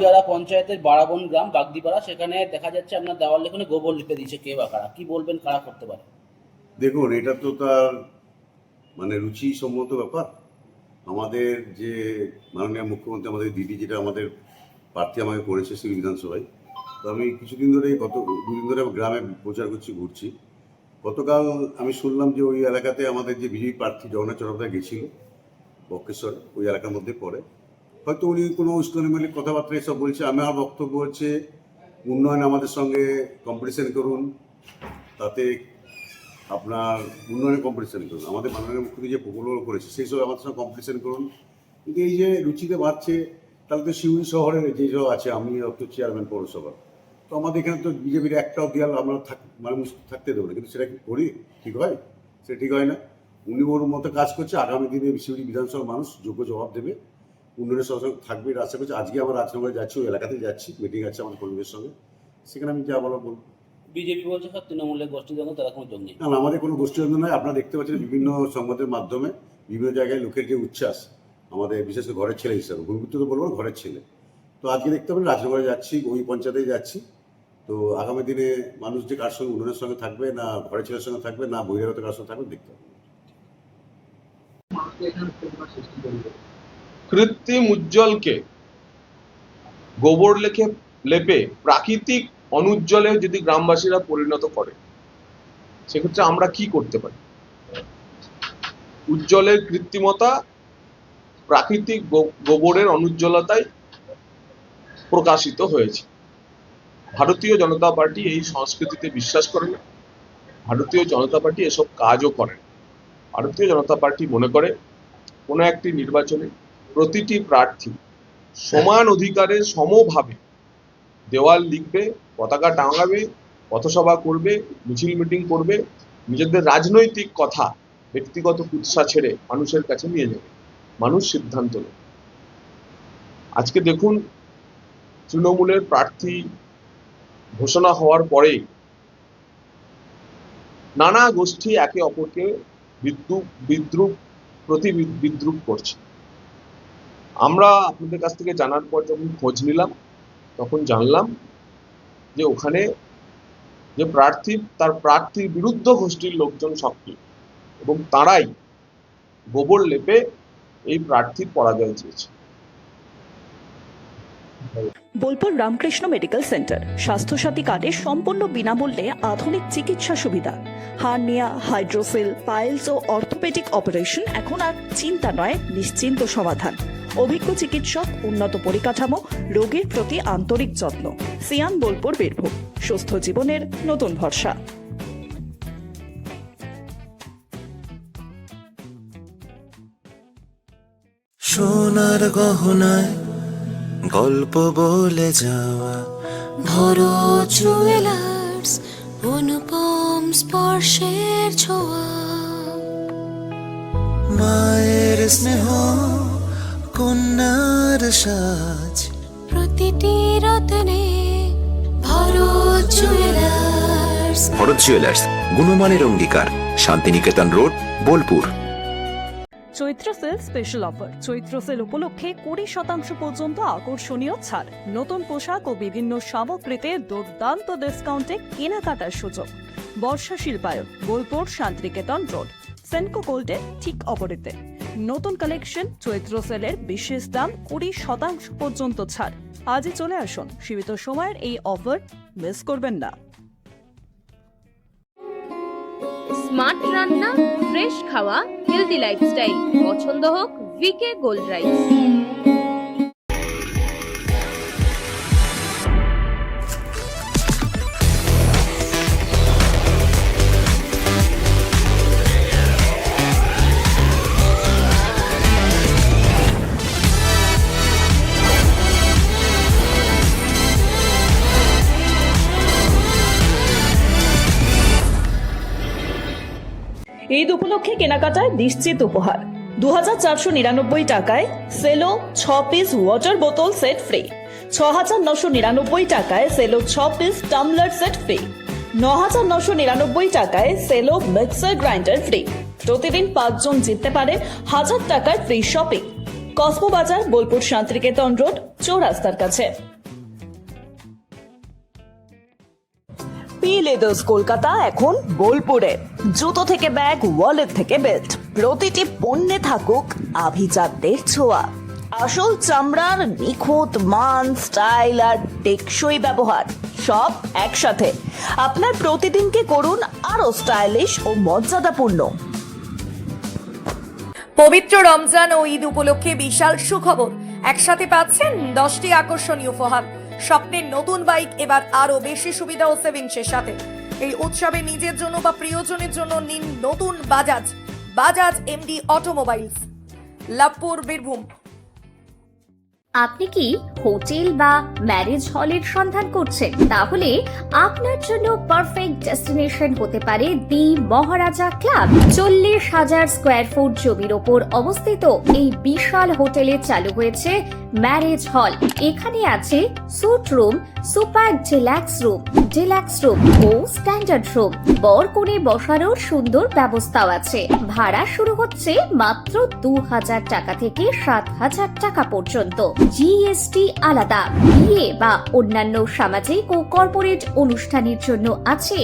যারা পঞ্চায়েতের বারাবন গ্রাম বাগদিপাড়া, সেখানে দেখা যাচ্ছে আপনার দেওয়াল লেখনে গোবর লিপে দিয়েছে কে বা কারা, কি বলবেন কারা করতে পারে? দেখুন, এটা তো তার রুচি সম্মত ব্যাপার। আমাদের যে মাননীয় মুখ্যমন্ত্রী আমাদের দিদি যেটা আমাদের প্রার্থী আমাকে করেছে সেই বিধানসভায়, তো আমি কিছুদিন ধরে দুদিন ধরে গ্রামে প্রচার করছি, ঘুরছি। গতকাল আমি শুনলাম যে ওই এলাকাতে আমাদের যে বিজেপি প্রার্থী জগন্নাথ চট্টোপাধ্যায় গেছিল বক্রেশ্বরে, ওই এলাকার মধ্যে পড়ে। হয়তো উনি কোনো ইস্টলিমালিক কথাবার্তা এসব বলছে। আমার বক্তব্য হচ্ছে উন্নয়ন আমাদের সঙ্গে কম্পিটিশন করুন, তাতে আপনার উন্নয়নের কম্পিটিশন করুন। আমাদের মাননীয় মুখ্যমন্ত্রী যে প্রকল্প করেছে সেই সব আমাদের সঙ্গে কম্পিটিশন করুন। কিন্তু এই যে রুচিতে বাড়ছে, তাহলে তো সিউড়ি শহরে যে সব আছে, আমি তো চেয়ারম্যান পৌরসভা, তো আমাদের এখানে তো বিজেপির একটাও দেয়াল আমরা মানুষ থাকতে দেবো না। কিন্তু সেটা কি করি? ঠিক হয়? সেটা ঠিক হয় না। উনি ওর মতো কাজ করছে। আগামী দিনে সিউড়ি বিধানসভার মানুষ যোগ্য জবাব দেবে, উন্নয়নের সঙ্গে থাকবে এটা আশা করছি। আজকে আমরা রাজনগরে যাচ্ছি, ওই এলাকাতে যাচ্ছি, মিটিং আছে আমাদের কর্মীদের সঙ্গে, সেখানে আমি যা বলার বলবো। বিজেপি বলছে স্যার তৃণমূলের গোষ্ঠীদ্বন্দ্ব, তারা কোনো যোগ নেই। না, আমাদের কোনো গোষ্ঠীদ্বন্দ্ব নয়। আপনারা দেখতে পাচ্ছেন বিভিন্ন সংবাদের মাধ্যমে বিভিন্ন জায়গায় লোকের যে উচ্ছ্বাস, আমাদের বিশেষ করে ঘরের ছেলে হিসাবে, ভূমিপুত্র তো বলবো না, ঘরের ছেলে। তো আজকে দেখতে পাবেন রাজনগরে যাচ্ছি, ওই পঞ্চায়েতে যাচ্ছি। তো আগামী দিনে মানুষ যে কার সঙ্গে উন্নয়নের সঙ্গে থাকবে, না ঘরের ছেলের সঙ্গে থাকবে, না বহিরাগত কার সঙ্গে থাকবে, দেখতে হবে। কৃত্রিম উজ্জ্বলকে গোবর লেপে প্রাকৃতিক অনুজ্জ্বলে যদি গ্রামবাসীরা পরিণত করে, সেক্ষেত্রে আমরা কি করতে পারি? উজ্জ্বলের কৃত্রিমতা প্রাকৃতিক গোবরের অনুজ্জ্বলতায় প্রকাশিত হয়েছে। ভারতীয় জনতা পার্টি এই সংস্কৃতিতে বিশ্বাস করে না। ভারতীয় জনতা পার্টি এসব কাজও করে। ভারতীয় জনতা পার্টি মনে করে কোনো একটি নির্বাচনে প্রতিটি প্রার্থী সমান অধিকারে সমভাবে দেওয়াল লিখবে, পতাকা টাঙাবে, পথসভা করবে, মিছিল মিটিং করবে, নিজেদের রাজনৈতিক কথা ব্যক্তিগত কুৎসা ছেড়ে মানুষের কাছে নিয়ে যাবে, মানুষ সিদ্ধান্ত নেবে। আজকে দেখুন, তৃণমূলের প্রার্থী ঘোষণা হওয়ার পরে নানা গোষ্ঠী একে অপরকে বিদ্রুপ করছে। আমরা আপনাদের কাছ থেকে জানার পর যখন খোঁজ নিলাম, তখন জানলাম যে ওখানে যে প্রার্থী, তার প্রার্থীর বিরুদ্ধ গোষ্ঠীর লোকজন সক্রিয়, এবং তারাই গোবর লেপে এই প্রার্থীর পরাজয় চেয়েছে। বোলপুর রামকৃষ্ণ মেডিকেল সেন্টার স্বাস্থ্যসাথী কার্ডে সম্পূর্ণ বিনামূল্যে আধুনিক চিকিৎসা সুবিধা। হার্নিয়া, হাইড্রোসিল, পাইলস ও অর্থোপেডিক অপারেশন এখন আর চিন্তা নয়, নিশ্চিন্ত সমাধান। অভিজ্ঞ চিকিৎসক, উন্নত পরিকাঠামো, রোগীর প্রতি আন্তরিক যত্ন। সিয়ান বোলপুর, বীরভূম। সুস্থ জীবনের নতুন ভরসা। সোনার গহনায় গল্প বলে যাওয়া ভরত জুয়েলার্স, অনুপম স্পর্শের ছোঁয়া। মায়ের স্নেহ, কন্যার সাজ, প্রতিটি রত্নে ভরত জুয়েলার্স। ভরত জুয়েলার্স, গুণমানের অঙ্গীকার, শান্তিনিকেতন রোড, বোলপুর। চৈত্র সেল স্পেশাল অফার। চৈত্র সেল উপলক্ষে 20% পর্যন্ত আকর্ষণীয় ছাড়। নতুন পোশাক ও বিভিন্ন সামগ্রীতে দুর্দান্ত ডিসকাউন্টে কেনাকাটার সুযোগ। বর্ষা শিল্পায়ন, বোলপুর, শান্তিনিকেতন রোড, সেনকো গোল্ডের ঠিক অপোজিটে। নতুন কালেকশন, চৈত্র সেলের বিশেষ দাম, 20% পর্যন্ত ছাড়। আজই চলে আসুন, সীমিত সময়ের এই অফার মিস করবেন না। স্মার্ট রান্না, ফ্রেশ খাওয়া, হেলদি লাইফস্টাইল। পছন্দ হোক ভিকে গোল্ড রাইস। ঈদ উপলক্ষে কেনাকাটায় নিশ্চিত উপহার। 2499 টাকায় সেলো 6 পিস ওয়াটার বোতল সেট ফ্রি। 6999 টাকায় সেলো 6 পিস টামলার সেট ফ্রি। 9999 টাকায় সেলো মিক্সার গ্রাইন্ডার ফ্রি। প্রতিদিন 5 জন জিততে পারে 1000 টাকার ফ্রি শপিং। কসমো বাজার, বোলপুর শান্তিনিকেতন রোড, চৌরাস্তার কাছে। পি লেদার্স কলকাতা এখন বোলপুরে। জুতো থেকে ব্যাগ, ওয়ালেট থেকে বেল্ট, প্রতিটি পণ্যে থাকুক আভিজাত্যের ছোঁয়া। আসল চামড়ার নিখুঁত মান, স্টাইল আর টেকসই ব্যবহার সব একসাথে আপনার প্রতিদিনকে করুন আরো স্টাইলিশ ও মর্যাদাপূর্ণ। পবিত্র রমজান ও ঈদ উপলক্ষে বিশাল সুখবর। একসাথে পাচ্ছেন 10টি আকর্ষণীয় উপহার। স্বপ্নের নতুন বাইক এবার আরো বেশি সুবিধা ও সেভিংসের সাথে। এই উৎসবে নিজের জন্য বা প্রিয়জনের জন্য নিন নতুন বাজাজ এমডি অটোমোবাইলস, লাভপুর, বীরভূম। আপনি কি হোটেল বা ম্যারেজ হলের সন্ধান করছেন? তাহলে আপনার জন্য পারফেক্ট ডেস্টিনেশন হতে পারে দি মহারাজা ক্লাব। 40,000 স্কোয়ার ফুট জমির ওপর অবস্থিত এই বিশাল হোটেলে চালু হয়েছে ম্যারেজ হল। এখানে আছে suite room, super deluxe room ও স্ট্যান্ডার্ড রুম। বর কনে বসানোর সুন্দর ব্যবস্থাও আছে। ভাড়া শুরু হচ্ছে মাত্র 2,000 টাকা থেকে 7,000 টাকা পর্যন্ত। জিএসটি আলাদা। বিয়ে বা অন্যান্য সামাজিক ও কর্পোরেট অনুষ্ঠানের জন্য আছে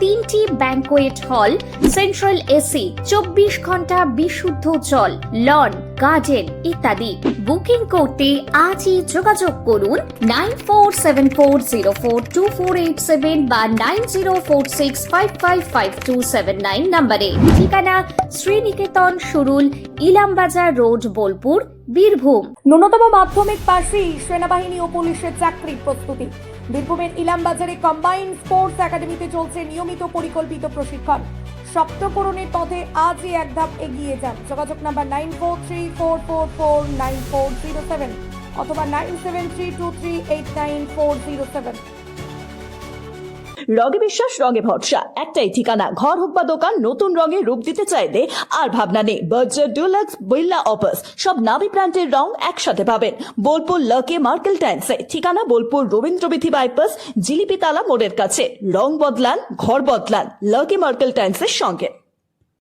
3টি ব্যাংকোয়েট হল, সেন্ট্রাল এসি, 24 ঘন্টা বিশুদ্ধ জল, লন, গার্ডেন ইত্যাদি। বুকিং করতে আজই যোগাযোগ করুন 9474042487 বা 9046555279 নম্বরে। ঠিকানা শ্রীনিকেতন সুরুল, ইলামবাজার রোড, বোলপুর, বীরভূম। ন্যূনতম মাধ্যমিক পাশেই সেনাবাহিনী ও পুলিশের চাকরির প্রস্তুতি। বীরভূমের ইলামবাজারে কম্বাইন্ড স্পোর্টস একাডেমিতে চলছে নিয়মিত পরিকল্পিত প্রশিক্ষণ। সপ্তপূরণের পথে আজই এক ধাপ এগিয়ে যান। যোগাযোগ নাম্বার 9434449407 অথবা 9732389407। রঙে বিশ্বাস, রঙে ভরসা, একটাই ঠিকানা। ঘর হোক বা দোকান, নতুন রঙে রূপ দিতে চাইলে আর ভাবনা নেই। বাজার ডুলাক্স, বিল্লা অপাস, সব নামি ব্র্যান্ডের রং একসাথে পাবেন বোলপুর লাকি মার্কেল টাইলসে। ঠিকানা বোলপুর রবীন্দ্রবিথি বাইপাস, জিলিপিতালা মোড়ের কাছে। রং বদলান, ঘর বদলান, লাকি মার্কেল টাইলসের সঙ্গে।